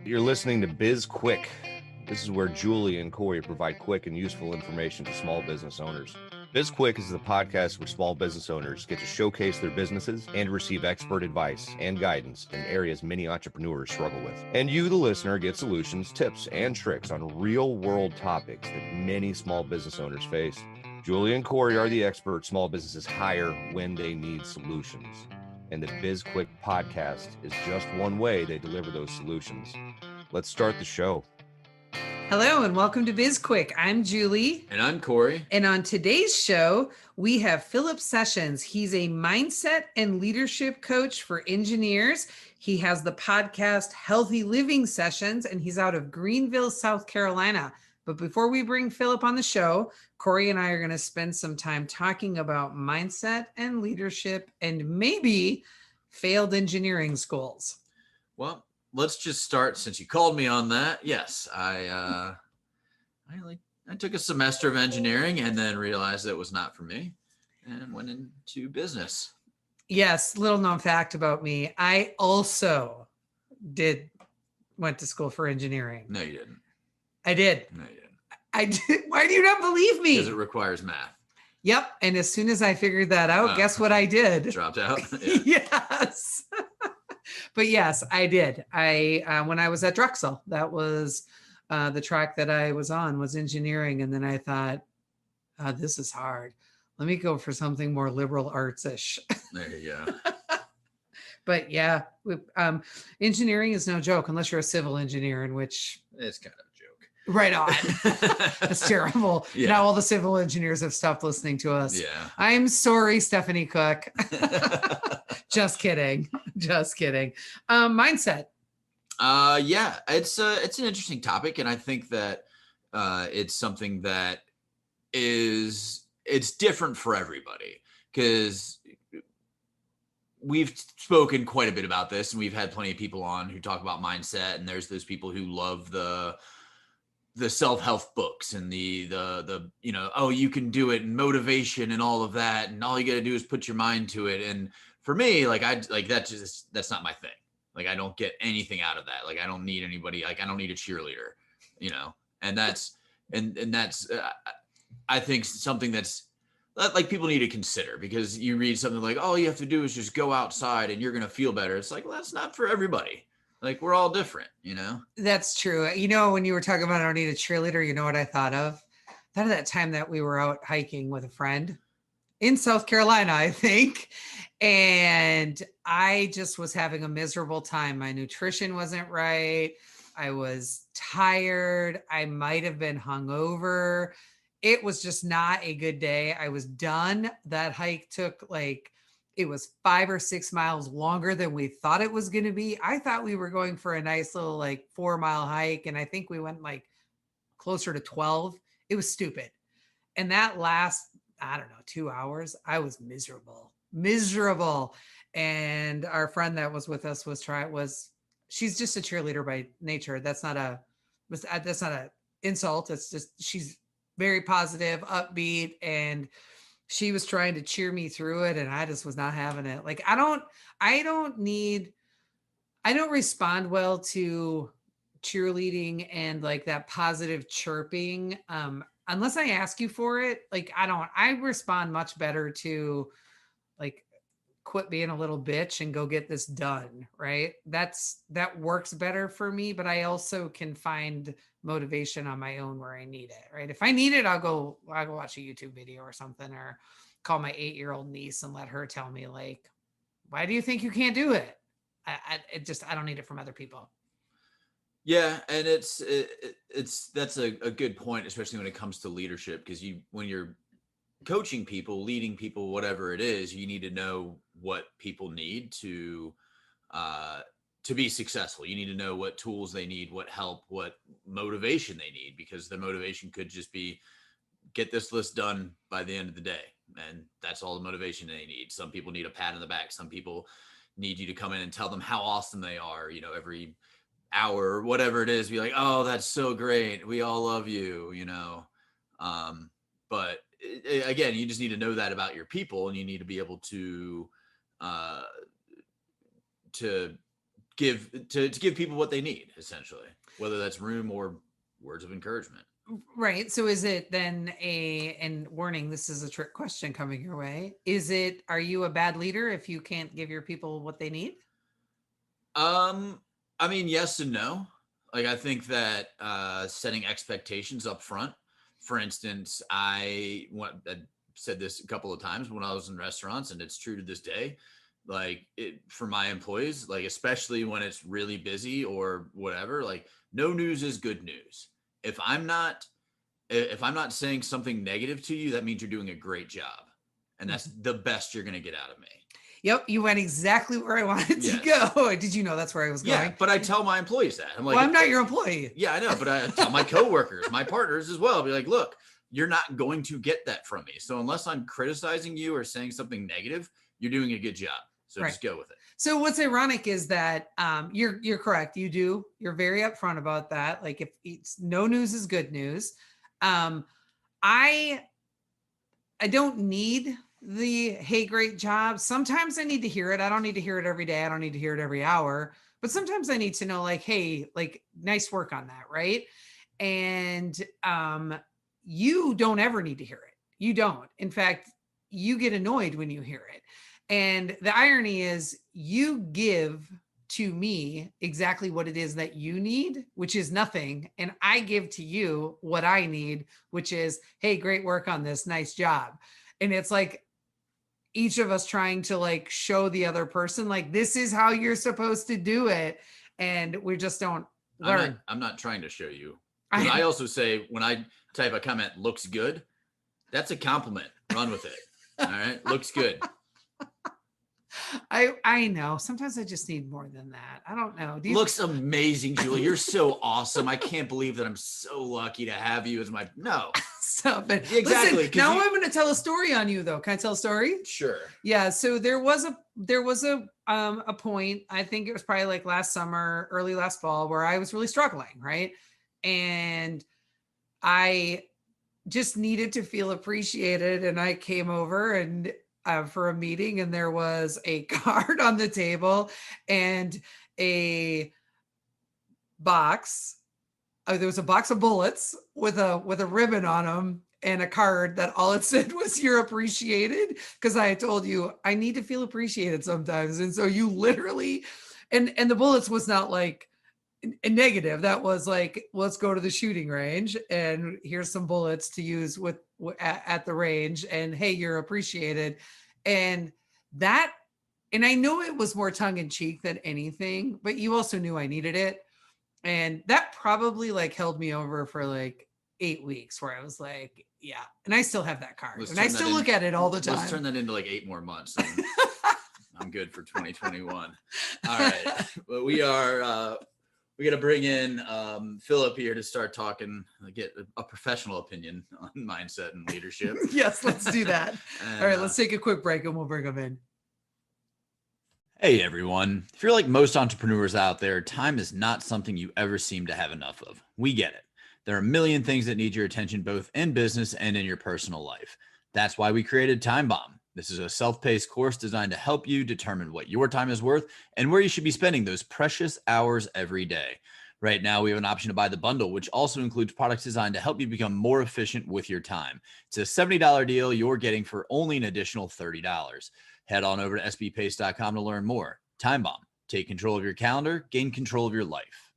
You're listening to BizQuik. This is where Julie and Corey provide quick and useful information to small business owners. BizQuik is the podcast where small business owners get to showcase their businesses and receive expert advice and guidance in areas many entrepreneurs struggle with. And you, the listener, get solutions, tips, and tricks on real-world topics that many small business owners face. Julie and Corey are the experts small businesses hire when they need solutions. And the BizQuik podcast is just one way they deliver those solutions. Let's start the show. Hello and welcome to BizQuik. I'm Julie. And I'm Corey. And on today's show, we have Philip Sessions. He's a mindset and leadership coach for engineers. He has the podcast Healthy Living Sessions, and he's out of Greenville, South Carolina. But before we bring Philip on the show, Corey and I are going to spend some time talking about mindset and leadership and maybe failed engineering schools. Well, let's just start since you called me on that. Yes, I took a semester of engineering and then realized that it was not for me and went into business. Yes, little known fact about me. I also went to school for engineering. No, you didn't. I did. No, you didn't. I did. Why do you not believe me? Because it requires math. Yep. And as soon as I figured that out, guess what I did? Dropped out. Yeah. Yes. But yes, I did. When I was at Drexel, that was the track that I was on was engineering. And then I thought, this is hard. Let me go for something more liberal arts-ish. There you go. But yeah, engineering is no joke unless you're a civil engineer, in which It's kind of a joke. Right on. That's terrible. Yeah. Now all the civil engineers have stopped listening to us. Yeah. I'm sorry, Stephanie Cook. Just kidding. Just kidding. Mindset. Yeah, it's an interesting topic, and I think that it's something that it's different for everybody, because we've spoken quite a bit about this, and we've had plenty of people on who talk about mindset, and there's those people who love the self-help books and the oh, you can do it, and motivation and all of that, and all you got to do is put your mind to it. And for me, that's not my thing. Like, I don't get anything out of that. Like, I don't need anybody. Like, I don't need a cheerleader, and that's I think something that's like people need to consider, because you read something like, all you have to do is just go outside and you're going to feel better. It's like, well, that's not for everybody. Like, we're all different, That's true. When you were talking about I don't need a cheerleader, you know what I thought of? I thought of that time that we were out hiking with a friend in South Carolina, I think. And I just was having a miserable time. My nutrition wasn't right. I was tired. I might have been hungover. It was just not a good day. I was done. That hike took it was 5 or 6 miles longer than we thought it was going to be. I thought we were going for a nice little 4-mile hike. And I think we went closer to 12. It was stupid. And that last, 2 hours, I was miserable. And our friend that was with us she's just a cheerleader by nature. That's not a insult. It's just, she's very positive, upbeat, and she was trying to cheer me through it, and I just was not having it. Like, I don't respond well to cheerleading and that positive chirping. Unless I ask you for it, I respond much better to quit being a little bitch and go get this done. Right. That works better for me, but I also can find motivation on my own where I need it. Right. If I need it, I'll go watch a YouTube video or something, or call my 8-year-old niece and let her tell me why do you think you can't do it? I don't need it from other people. Yeah. And that's a good point, especially when it comes to leadership, because when you're coaching people, leading people, whatever it is, you need to know what people need to be successful. You need to know what tools they need, what help, what motivation they need, because the motivation could just be get this list done by the end of the day. And that's all the motivation they need. Some people need a pat on the back. Some people need you to come in and tell them how awesome they are, every hour or whatever it is. Be like, oh, that's so great. We all love you, but again, you just need to know that about your people, and you need to be able to give people what they need, essentially, whether that's room or words of encouragement. Right. So is it then and warning, this is a trick question coming your way. Are you a bad leader if you can't give your people what they need? I mean, yes and no. Like, I think that setting expectations up front, for instance, I said this a couple of times when I was in restaurants, and it's true to this day. Like, for my employees, like, especially when it's really busy or whatever, like, no news is good news. If I'm not saying something negative to you, that means you're doing a great job. And that's the best you're going to get out of me. Yep, you went exactly where I wanted to go. Did you know that's where I was going? Yeah, but I tell my employees that. I'm like, well, I'm not your employee. Yeah, I know, but I tell my coworkers, my partners as well. I'll be like, look, you're not going to get that from me. So unless I'm criticizing you or saying something negative, you're doing a good job. So just go with it. So what's ironic is that you're correct. You're very upfront about that. Like, if it's no news is good news. I don't need the hey, great job. Sometimes I need to hear it. I don't need to hear it every day. I don't need to hear it every hour, but sometimes I need to know, like, hey, like, nice work on that. Right. And you don't ever need to hear it. You don't. In fact, you get annoyed when you hear it. And the irony is you give to me exactly what it is that you need, which is nothing. And I give to you what I need, which is, hey, great work on this. Nice job. And it's like each of us trying to, like, show the other person, like, this is how you're supposed to do it. And we just don't learn. I'm not trying to show you. I also say, when I type a comment, looks good, that's a compliment. Run with it. All right. Looks good. I know. Sometimes I just need more than that. I don't know. Looks amazing, Julie. You're so awesome. I can't believe that I'm so lucky to have you as my Stop it. Exactly. Listen, now I'm going to tell a story on you, though. Can I tell a story? Sure. Yeah. So there was a point, I think it was probably like last summer, early last fall, where I was really struggling, right? And I just needed to feel appreciated. And I came over and for a meeting, and there was a card on the table and a box. There was a box of bullets with a ribbon on them and a card that all it said was, you're appreciated. Because I had told you I need to feel appreciated sometimes. And so you literally, and the bullets was not like a negative. That was like, let's go to the shooting range and here's some bullets to use at the range, and hey, you're appreciated. And I know it was more tongue in cheek than anything, but you also knew I needed it. And that probably, like, held me over for like 8 weeks, where I was like, yeah. And I still have that card, and I still look at it all the time. Let's turn that into like 8 more months. I'm good for 2021. All right. Well, we got to bring in Philip here to start talking, get a professional opinion on mindset and leadership. Yes, let's do that. All right, let's take a quick break and we'll bring him in. Hey, everyone. If you're like most entrepreneurs out there, time is not something you ever seem to have enough of. We get it. There are a million things that need your attention, both in business and in your personal life. That's why we created Time Bomb. This is a self-paced course designed to help you determine what your time is worth and where you should be spending those precious hours every day. Right now, we have an option to buy the bundle, which also includes products designed to help you become more efficient with your time. It's a $70 deal you're getting for only an additional $30. Head on over to sbpace.com to learn more. Time Bomb. Take control of your calendar, gain control of your life.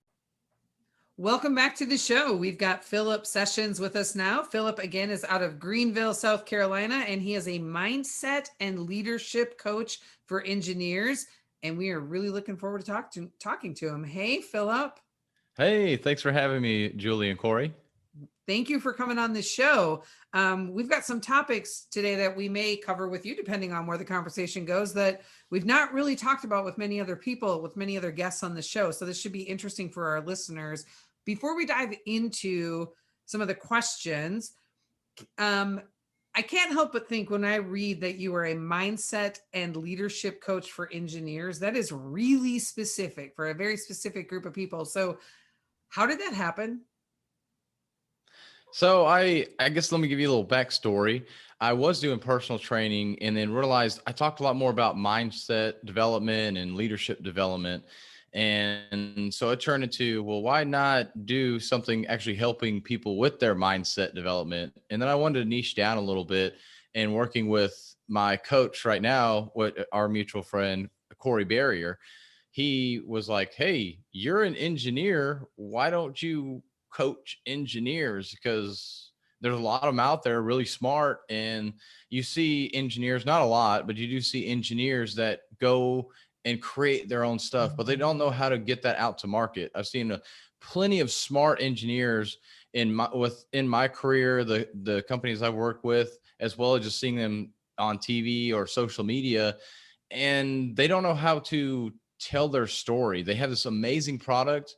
Welcome back to the show. We've got Philip Sessions with us now. Philip, again, is out of Greenville, South Carolina, and he is a mindset and leadership coach for engineers. And we are really looking forward to talking to him. Hey, Philip. Hey, thanks for having me, Julie and Corey. Thank you for coming on the show. We've got some topics today that we may cover with you, depending on where the conversation goes, that we've not really talked about with many other people, with many other guests on the show. So this should be interesting for our listeners. Before we dive into some of the questions, I can't help but think when I read that you are a mindset and leadership coach for engineers, that is really specific for a very specific group of people. So how did that happen? So I guess let me give you a little backstory. I was doing personal training and then realized I talked a lot more about mindset development and leadership development. And so it turned into, well, why not do something actually helping people with their mindset development? And then I wanted to niche down a little bit, and working with my coach right now, what our mutual friend, Corey Barrier, he was like, hey, you're an engineer. Why don't you coach engineers? Because there's a lot of them out there really smart. And you see engineers, not a lot, but you do see engineers that go and create their own stuff, but they don't know how to get that out to market. I've seen plenty of smart engineers in my career, the companies I've worked with, as well as just seeing them on TV or social media, and they don't know how to tell their story. They have this amazing product,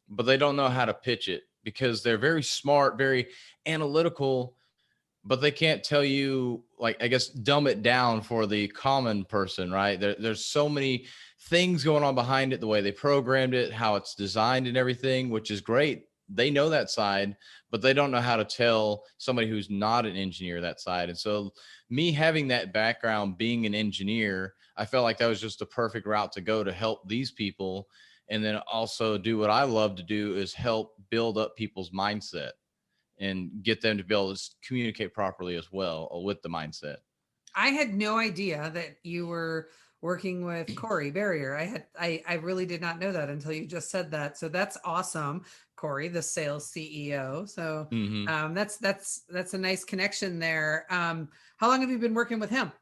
but they don't know how to pitch it because they're very smart, very analytical, but they can't tell you, like, I guess, dumb it down for the common person, right? There's so many things going on behind it, the way they programmed it, how it's designed and everything, which is great. They know that side, but they don't know how to tell somebody who's not an engineer that side. And so me having that background, being an engineer, I felt like that was just a perfect route to go to help these people. And then also do what I love to do, is help build up people's mindset and get them to be able to communicate properly as well with the mindset. I had no idea that you were working with Corey Barrier. I really did not know that until you just said that. So that's awesome, Corey, the sales CEO. So that's a nice connection there. How long have you been working with him?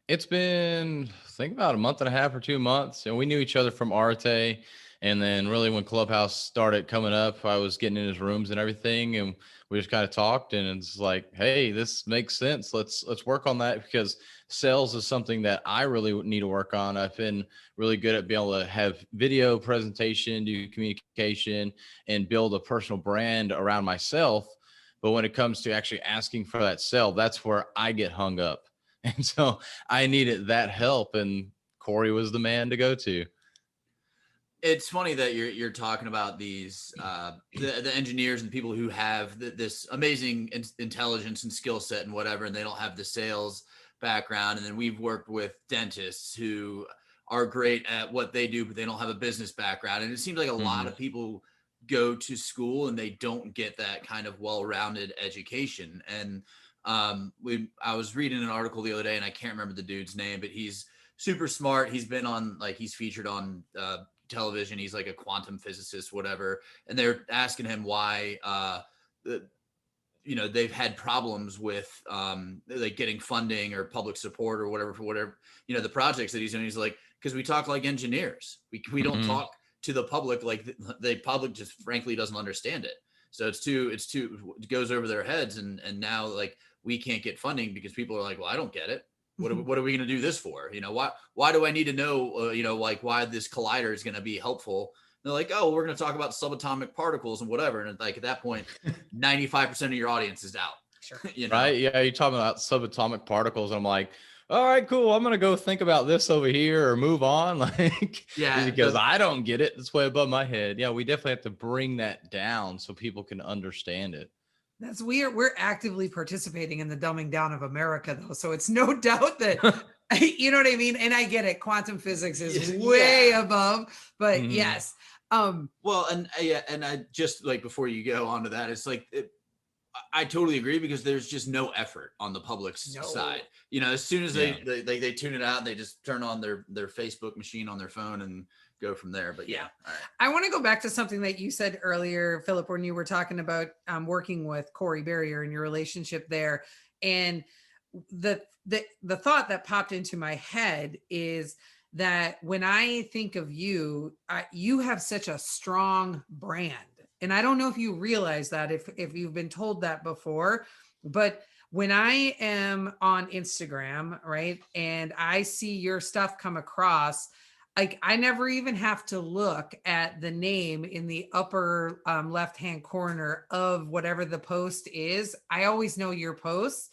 It's been, I think, about a month and a half or 2 months. And we knew each other from Arte. And then really when Clubhouse started coming up, I was getting in his rooms and everything. And we just kind of talked, and it's like, hey, this makes sense. Let's work on that, because sales is something that I really need to work on. I've been really good at being able to have video presentation, do communication, and build a personal brand around myself. But when it comes to actually asking for that sale, that's where I get hung up. And so I needed that help, and Corey was the man to go to. It's funny that you're talking about these the engineers and people who have this amazing intelligence and skill set and whatever, and they don't have the sales background. And then we've worked with dentists who are great at what they do, but they don't have a business background. And it seems like a lot of people go to school and they don't get that kind of well-rounded education. And I was reading an article the other day, and I can't remember the dude's name, but he's super smart. He's been on, like, he's featured on television. He's like a quantum physicist, whatever. And they're asking him why, they've had problems with like getting funding or public support or whatever for whatever, the projects that he's doing. He's like, because we talk like engineers. We don't talk to the public like the public just frankly doesn't understand it. So it goes over their heads. And now, like, we can't get funding because people are like, well, I don't get it. What are we going to do this for? Why do I need to know, like, why this collider is going to be helpful? And they're like, oh, we're going to talk about subatomic particles and whatever. And like, at that point, 95% of your audience is out. Sure. Right. Yeah. You're talking about subatomic particles. And I'm like, all right, cool. I'm going to go think about this over here or move on. Like, yeah, because I don't get it. It's way above my head. Yeah. We definitely have to bring that down so people can understand it. That's weird. We're actively participating in the dumbing down of America, though. So it's no doubt that, you know what I mean? And I get it. Quantum physics is way above, but yes. Well, and I just, like, before you go on to that, it's like, I totally agree, because there's just no effort on the public's side. As soon as they tune it out, they just turn on their Facebook machine on their phone and go from there. But yeah. All right. I want to go back to something that you said earlier, Philip, when you were talking about working with Corey Barrier and your relationship there. And the thought that popped into my head is that when I think of you, you have such a strong brand. And I don't know if you realize that, if you've been told that before, but when I am on Instagram, right, and I see your stuff come across, like, I never even have to look at the name in the upper left-hand corner of whatever the post is. I always know your posts,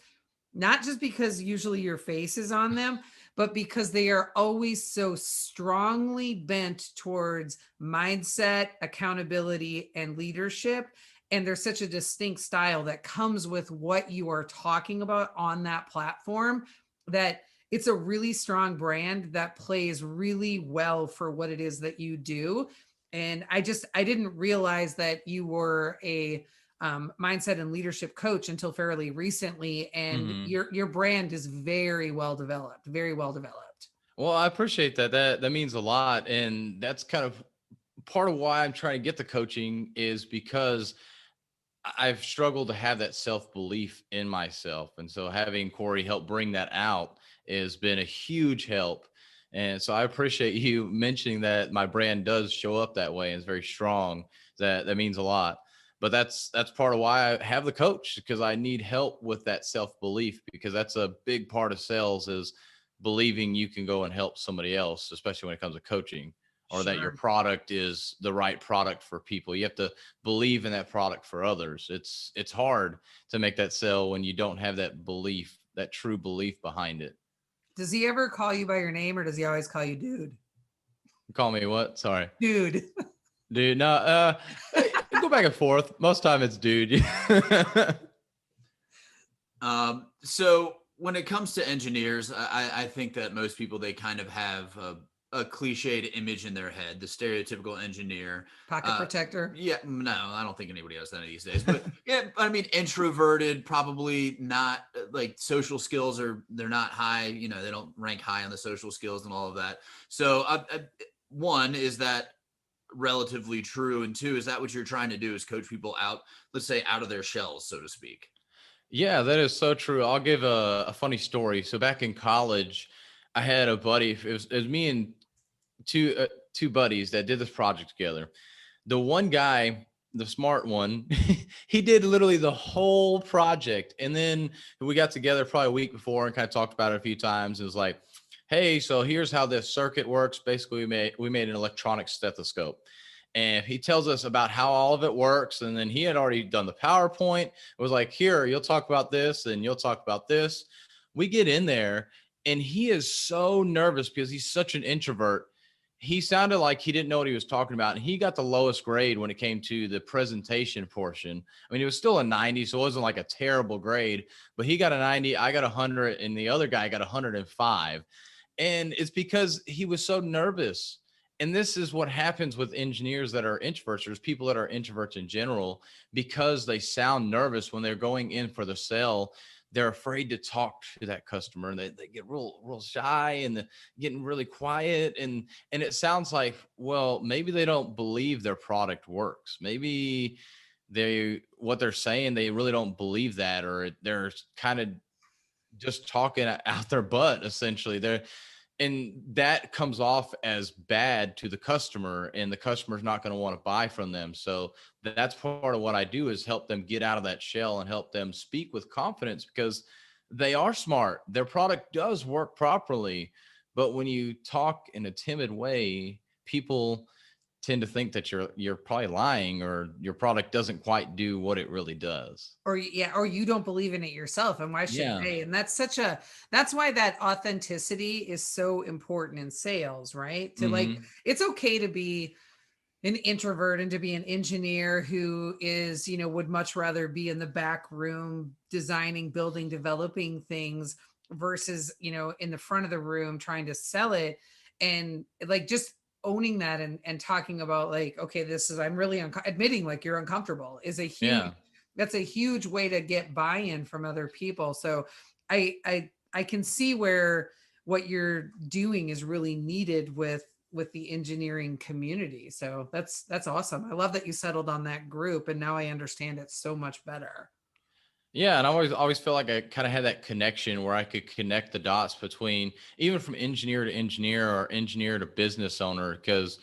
not just because usually your face is on them, but because they are always so strongly bent towards mindset, accountability, and leadership. And there's such a distinct style that comes with what you are talking about on that platform that it's a really strong brand that plays really well for what it is that you do. And I didn't realize that you were a mindset and leadership coach until fairly recently. And your brand is very well developed, very well developed. Well, I appreciate that. That means a lot. And that's kind of part of why I'm trying to get the coaching, is because I've struggled to have that self-belief in myself. And so having Corey help bring that out has been a huge help. And so I appreciate you mentioning that my brand does show up that way and is very strong. That means a lot. But that's part of why I have the coach, because I need help with that self-belief, because that's a big part of sales, is believing you can go and help somebody else, especially when it comes to coaching, or that your product is the right product for people. You have to believe in that product for others. It's hard to make that sell when you don't have that belief, that true belief behind it. Does he ever call you by your name, or does he always call you dude? Call me what? Sorry. Dude. Dude, no, go back and forth. Most time it's dude. So when it comes to engineers, I think that most people, they kind of have a cliched image in their head, the stereotypical engineer. Pocket protector. Yeah, no, I don't think anybody has that these days. But yeah, I mean, introverted, probably not, like social skills they're not high. You know, they don't rank high on the social skills and all of that. So one, is that relatively true? And two, is that what you're trying to do, is coach people out, let's say, out of their shells, so to speak? Yeah, that is so true. I'll give a funny story. So back in college, I had a buddy. It was me and two buddies that did this project together. The one guy, the smart one, he did literally the whole project. And then we got together probably a week before and kind of talked about it a few times. It was like, hey, so here's how this circuit works. Basically, we made an electronic stethoscope. And he tells us about how all of it works. And then he had already done the PowerPoint. It was like, here, you'll talk about this and you'll talk about this. We get in there and he is so nervous because he's such an introvert. He sounded like he didn't know what he was talking about. And he got the lowest grade when it came to the presentation portion. I mean, it was still a 90, so it wasn't like a terrible grade, but he got a 90, I got 100, and the other guy got 105. And it's because he was so nervous. And this is what happens with engineers that are introverts. There's people that are introverts in general, because they sound nervous when they're going in for the sale. They're afraid to talk to that customer, and they get real shy and getting really quiet. And it sounds like, well, maybe they don't believe their product works. Maybe what they're saying, they really don't believe that, or they're kind of just talking out their butt, essentially. And that comes off as bad to the customer, and the customer's not going to want to buy from them. So that's part of what I do, is help them get out of that shell and help them speak with confidence, because they are smart. Their product does work properly. But when you talk in a timid way, people tend to think that you're probably lying, or your product doesn't quite do what it really does. Or you don't believe in it yourself. And why should they? And that's why that authenticity is so important in sales, right? To like, it's okay to be an introvert and to be an engineer who is, would much rather be in the back room designing, building, developing things versus, in the front of the room trying to sell it. And like, just owning that and talking about like, okay, I'm really admitting like you're uncomfortable is a huge, that's a huge way to get buy-in from other people. So I can see where what you're doing is really needed with the engineering community. So that's awesome. I love that you settled on that group, and now I understand it so much better. Yeah, and I always feel like I kind of had that connection where I could connect the dots between, even from engineer to engineer or engineer to business owner. Because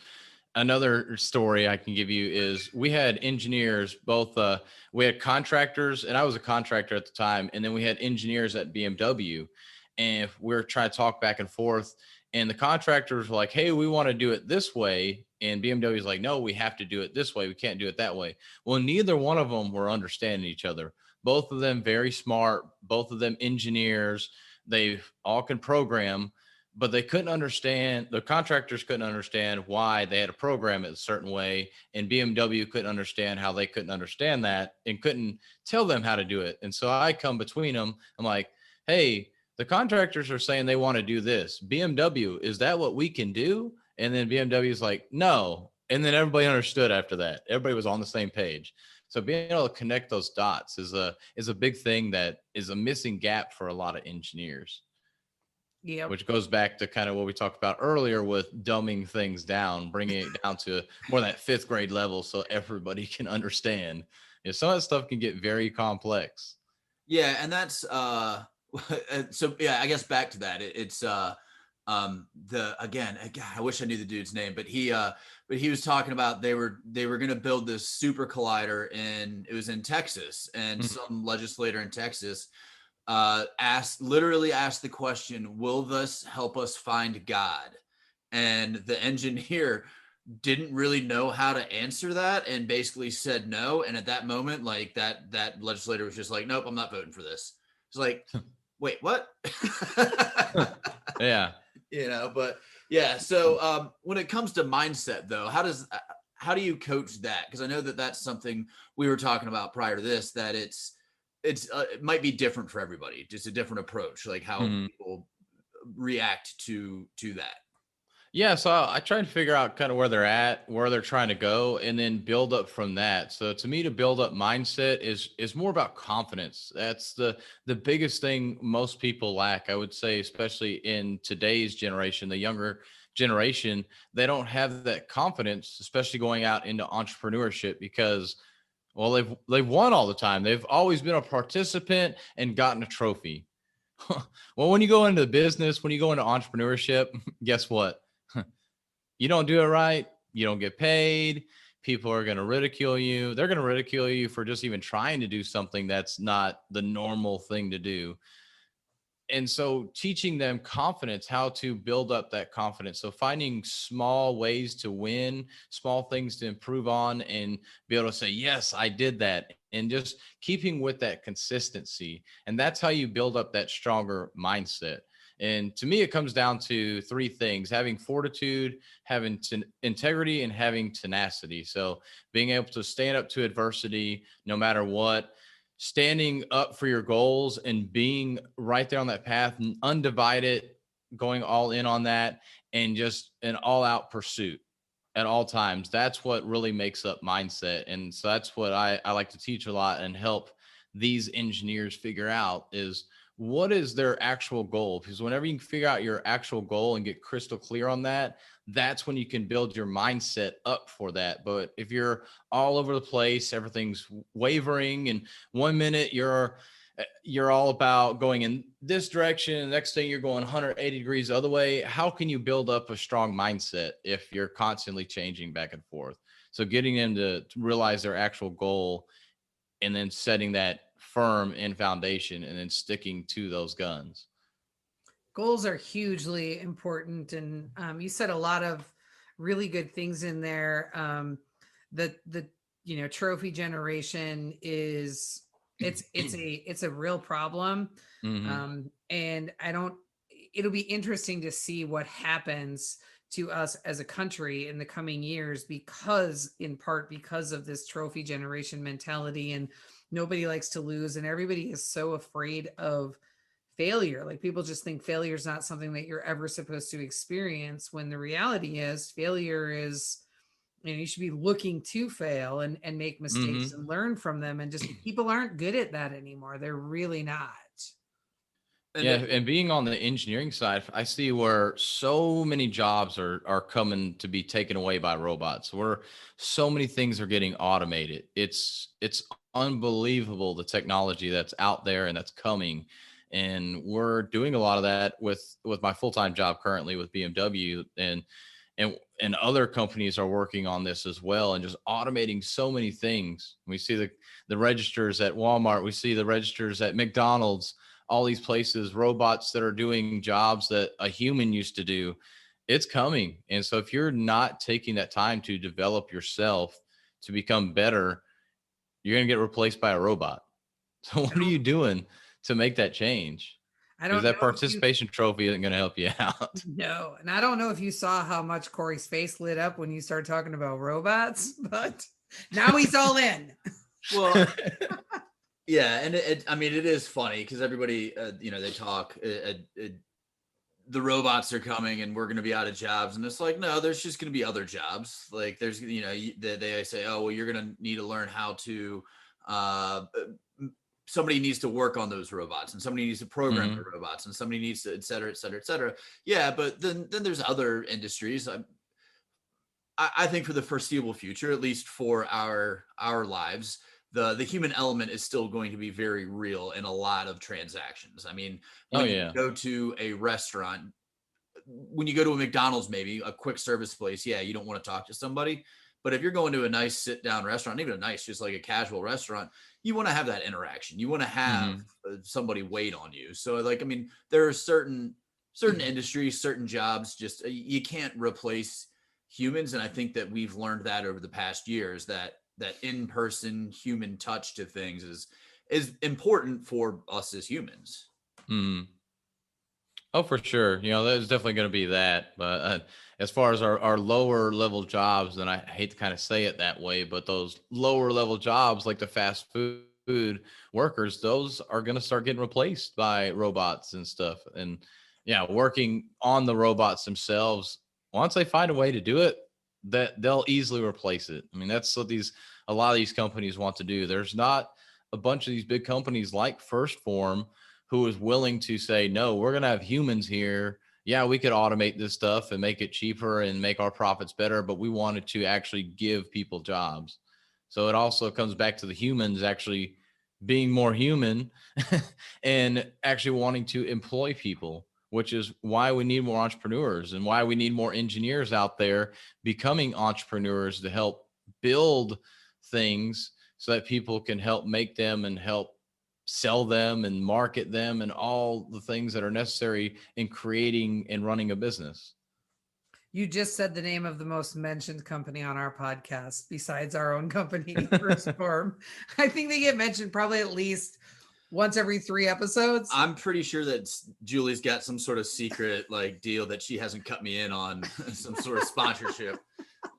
another story I can give you is we had engineers, both we had contractors, and I was a contractor at the time, and then we had engineers at BMW, and we were trying to talk back and forth, and the contractors were like, hey, we want to do it this way, and BMW is like, no, we have to do it this way, we can't do it that way. Well, neither one of them were understanding each other. Both of them very smart, both of them engineers. They all can program, but they couldn't understand, the contractors couldn't understand why they had to program it a certain way. And BMW couldn't understand how they couldn't understand that and couldn't tell them how to do it. And so I come between them. I'm like, hey, The contractors are saying they want to do this. BMW, is that what we can do? And then BMW is like, no. And then everybody understood after that. Everybody was on the same page. So being able to connect those dots is a big thing that is a missing gap for a lot of engineers. Yeah. Which goes back to kind of what we talked about earlier with dumbing things down, bringing it down to more that 5th grade level so everybody can understand. Some of that stuff can get very complex. Yeah, and that's so yeah, I guess back to that. It's the again, God, I wish I knew the dude's name, but he was talking about they were going to build this super collider it was in Texas, and some legislator in Texas literally asked the question, will this help us find God? And the engineer didn't really know how to answer that and basically said no. And at that moment, like that legislator was just like, nope, I'm not voting for this. It's like, wait, what? Yeah. But yeah. So when it comes to mindset though, how do you coach that? Because I know that's something we were talking about prior to this, that it might be different for everybody, just a different approach, like how people react to that. Yeah, so I try to figure out kind of where they're at, where they're trying to go, and then build up from that. So to me, to build up mindset is more about confidence. That's the biggest thing most people lack, I would say, especially in today's generation, the younger generation. They don't have that confidence, especially going out into entrepreneurship, because well, they've won all the time. They've always been a participant and gotten a trophy. Well, when you go into business, when you go into entrepreneurship, guess what? You don't do it right, you don't get paid. People are going to ridicule you. They're going to ridicule you for just even trying to do something that's not the normal thing to do. And so teaching them confidence, how to build up that confidence. So finding small ways to win, small things to improve on, and be able to say, yes, I did that. And just keeping with that consistency. And that's how you build up that stronger mindset. And to me, it comes down to 3 things: having fortitude, having integrity, and having tenacity. So being able to stand up to adversity, no matter what, standing up for your goals and being right there on that path, undivided, going all in on that, and just an all out pursuit at all times. That's what really makes up mindset. And so that's what I like to teach a lot and help these engineers figure out is, what is their actual goal? Because whenever you can figure out your actual goal and get crystal clear on that, that's when you can build your mindset up for that. But if you're all over the place, everything's wavering, and 1 minute you're all about going in this direction, and the next thing you're going 180 degrees the other way, how can you build up a strong mindset if you're constantly changing back and forth? So getting them to realize their actual goal, and then setting that firm in foundation, and then sticking to those guns. Goals are hugely important, and you said a lot of really good things in there. The trophy generation is it's a real problem. And it'll be interesting to see what happens to us as a country in the coming years, in part because of this trophy generation mentality, and nobody likes to lose, and everybody is so afraid of failure. Like, people just think failure is not something that you're ever supposed to experience, when the reality is failure is, you should be looking to fail and make mistakes and learn from them. And just people aren't good at that anymore. They're really not. And being on the engineering side, I see where so many jobs are coming to be taken away by robots, where so many things are getting automated. It's unbelievable, the technology that's out there and that's coming. And we're doing a lot of that with my full-time job currently with BMW, and other companies are working on this as well, and just automating so many things. We see the registers at Walmart, we see the registers at McDonald's, all these places, robots that are doing jobs that a human used to do. It's coming. And so if you're not taking that time to develop yourself to become better, you're going to get replaced by a robot. So what are you doing to make that change? Because that participation trophy isn't going to help you out. No. And I don't know if you saw how much Corey's face lit up when you started talking about robots, but now he's all in. Well, Yeah, and I mean, it is funny because everybody, they talk. The robots are coming, and we're going to be out of jobs, and it's like, no, there's just going to be other jobs. Like, there's, they say, oh, well, you're going to need to learn how to. Uh, Somebody needs to work on those robots, and somebody needs to program the robots, and somebody needs to, et cetera, et cetera, et cetera. Yeah, but then there's other industries. I think for the foreseeable future, at least for our lives, the human element is still going to be very real in a lot of transactions. I mean, Oh when you yeah. go to a restaurant, when you go to a McDonald's, maybe a quick service place, yeah, you don't want to talk to somebody. But if you're going to a nice sit down restaurant, even a nice, just like a casual restaurant, you want to have that interaction. You want to have somebody wait on you. So, like, I mean, there are certain industries, certain jobs, just you can't replace humans. And I think that we've learned that over the past years, that in-person human touch to things is important for us as humans. Oh, for sure. There's definitely going to be that. But as far as our lower level jobs, and I hate to kind of say it that way, but those lower level jobs like the fast food workers, those are going to start getting replaced by robots and stuff. And yeah, working on the robots themselves, once they find a way to do it, that they'll easily replace it. I mean, that's what a lot of these companies want to do. There's not a bunch of these big companies like First Form who is willing to say, no, we're going to have humans here. Yeah, we could automate this stuff and make it cheaper and make our profits better, but we wanted to actually give people jobs. So it also comes back to the humans actually being more human and actually wanting to employ people, which is why we need more entrepreneurs and why we need more engineers out there becoming entrepreneurs to help build things so that people can help make them and help sell them and market them and all the things that are necessary in creating and running a business. You just said the name of the most mentioned company on our podcast besides our own company, First Form. I think they get mentioned probably at least once every 3 episodes. I'm pretty sure that Julie's got some sort of secret like deal that she hasn't cut me in on, some sort of sponsorship.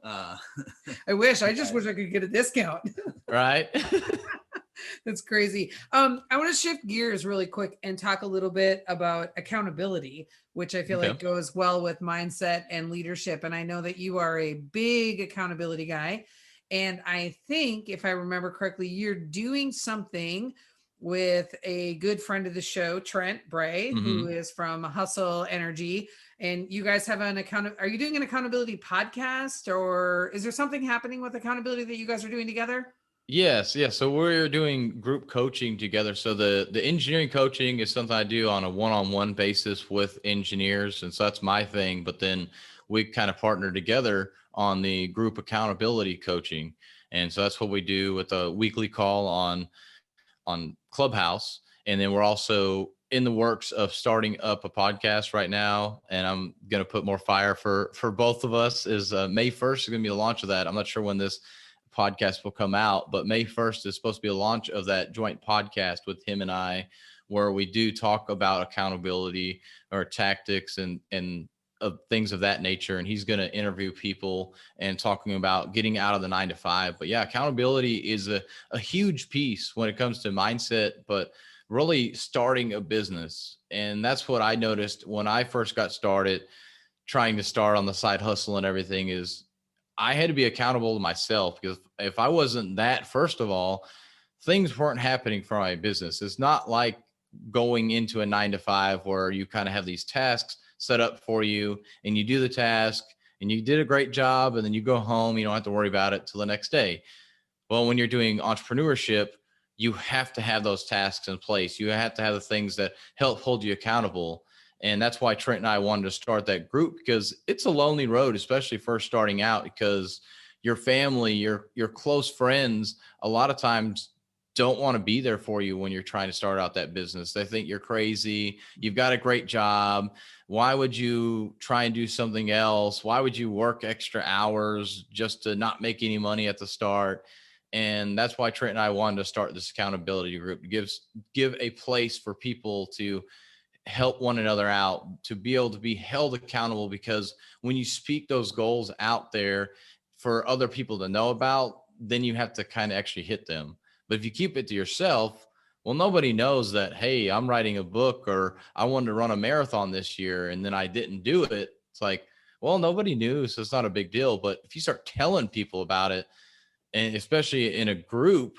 I just wish I could get a discount. Right. That's crazy. I want to shift gears really quick and talk a little bit about accountability, which I feel like goes well with mindset and leadership. And I know that you are a big accountability guy. And I think, if I remember correctly, you're doing something with a good friend of the show, Trent Bray, who is from Hustle Energy. And you guys have are you doing an accountability podcast, or is there something happening with accountability that you guys are doing together? Yes. So we're doing group coaching together. So the engineering coaching is something I do on a one-on-one basis with engineers. And so that's my thing. But then we kind of partner together on the group accountability coaching. And so that's what we do with a weekly call on Clubhouse. And then we're also in the works of starting up a podcast right now. And I'm going to put more fire for both of us. Is May 1st is going to be the launch of that. I'm not sure when this podcast will come out, but May 1st is supposed to be a launch of that joint podcast with him and I, where we do talk about accountability or tactics and of things of that nature. And he's going to interview people and talking about getting out of the 9 to 5. But yeah, accountability is a huge piece when it comes to mindset, but really starting a business. And that's what I noticed when I first got started, trying to start on the side hustle and everything, is I had to be accountable to myself, because if I wasn't that, first of all, things weren't happening for my business. It's not like going into a 9 to 5 where you kind of have these tasks set up for you and you do the task and you did a great job and then you go home, you don't have to worry about it till the next day. Well, when you're doing entrepreneurship, you have to have those tasks in place. You have to have the things that help hold you accountable. And that's why Trent and I wanted to start that group, because it's a lonely road, especially first starting out, because your family, your close friends, a lot of times don't want to be there for you when you're trying to start out that business. They think you're crazy. You've got a great job. Why would you try and do something else? Why would you work extra hours just to not make any money at the start? And that's why Trent and I wanted to start this accountability group, to give a place for people to help one another out, to be able to be held accountable. Because when you speak those goals out there for other people to know about, then you have to kind of actually hit them. But if you keep it to yourself, well, nobody knows that, hey, I'm writing a book, or I wanted to run a marathon this year and then I didn't do it. It's like, well, nobody knew, so it's not a big deal. But if you start telling people about it, and especially in a group,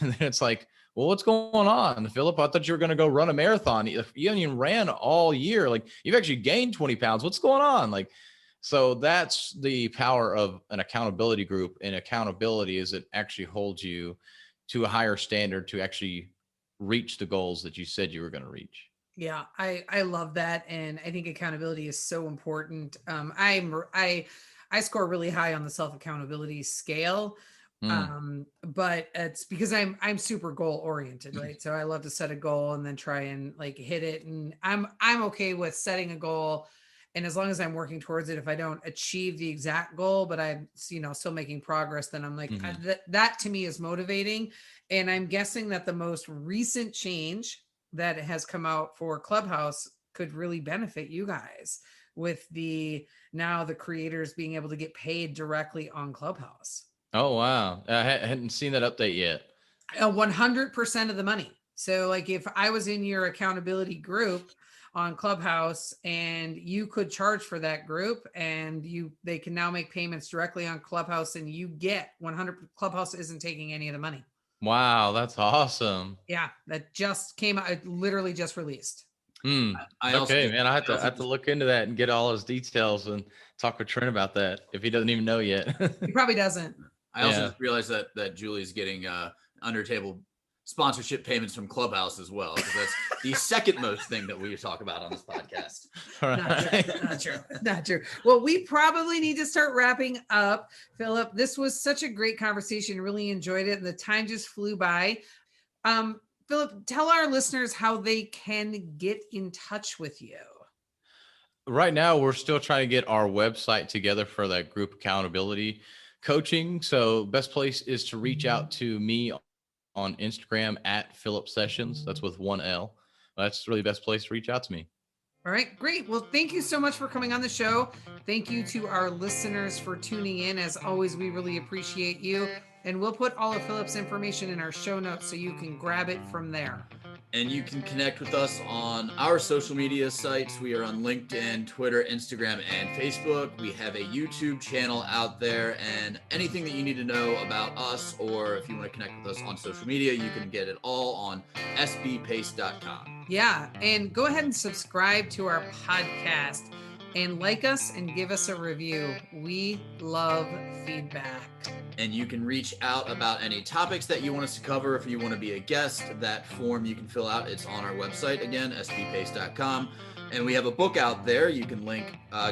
then it's like, well, what's going on, Philip? I thought you were going to go run a marathon. You haven't even ran all year. Like, you've actually gained 20 pounds. What's going on? Like, so that's the power of an accountability group. And accountability is it actually holds you to a higher standard to actually reach the goals that you said you were going to reach. Yeah, I love that, and I think accountability is so important. I score really high on the self accountability scale, but it's because I'm super goal oriented, right? So I love to set a goal and then try and like hit it, and I'm okay with setting a goal, and as long as I'm working towards it, if I don't achieve the exact goal, but I'm still making progress, then I'm like that to me is motivating. And I'm guessing that the most recent change that has come out for Clubhouse could really benefit you guys with now the creators being able to get paid directly on Clubhouse. Oh, wow. I hadn't seen that update yet. 100% of the money. So like if I was in your accountability group on Clubhouse and you could charge for that group, and they can now make payments directly on Clubhouse, and you get 100. Clubhouse isn't taking any of the money. Wow, that's awesome. Yeah, that just came out. It literally just released. Okay, man, I have to look into that and get all his details and talk with Trent about that if he doesn't even know yet. He probably doesn't. I also just realized that Julie's getting under table sponsorship payments from Clubhouse as well, because that's the second most thing that we talk about on this podcast. Not true. Well, we probably need to start wrapping up. Philip, this was such a great conversation. Really enjoyed it, and the time just flew by. Philip, tell our listeners how they can get in touch with you. Right now, we're still trying to get our website together for that group accountability coaching. So best place is to reach out to me on Instagram at Philip Sessions. That's with 1 L. That's really the best place to reach out to me. All right, great. Well, thank you so much for coming on the show. Thank you to our listeners for tuning in. As always, we really appreciate you. And we'll put all of Philip's information in our show notes so you can grab it from there. And you can connect with us on our social media sites. We are on LinkedIn, Twitter, Instagram, and Facebook. We have a YouTube channel out there, and anything that you need to know about us, or if you want to connect with us on social media, you can get it all on sbpace.com. Yeah, and go ahead and subscribe to our podcast and like us and give us a review. We love feedback. And you can reach out about any topics that you want us to cover. If you want to be a guest, that form you can fill out. It's on our website, again, sbpace.com. And we have a book out there. You can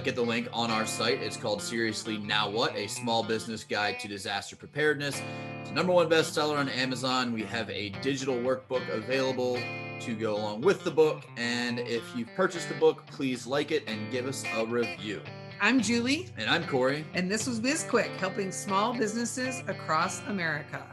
get the link on our site. It's called Seriously Now What? A Small Business Guide to Disaster Preparedness. It's the #1 bestseller on Amazon. We have a digital workbook available to go along with the book. And if you've purchased the book, please like it and give us a review. I'm Julie. And I'm Corey. And this was BizQuik, helping small businesses across America.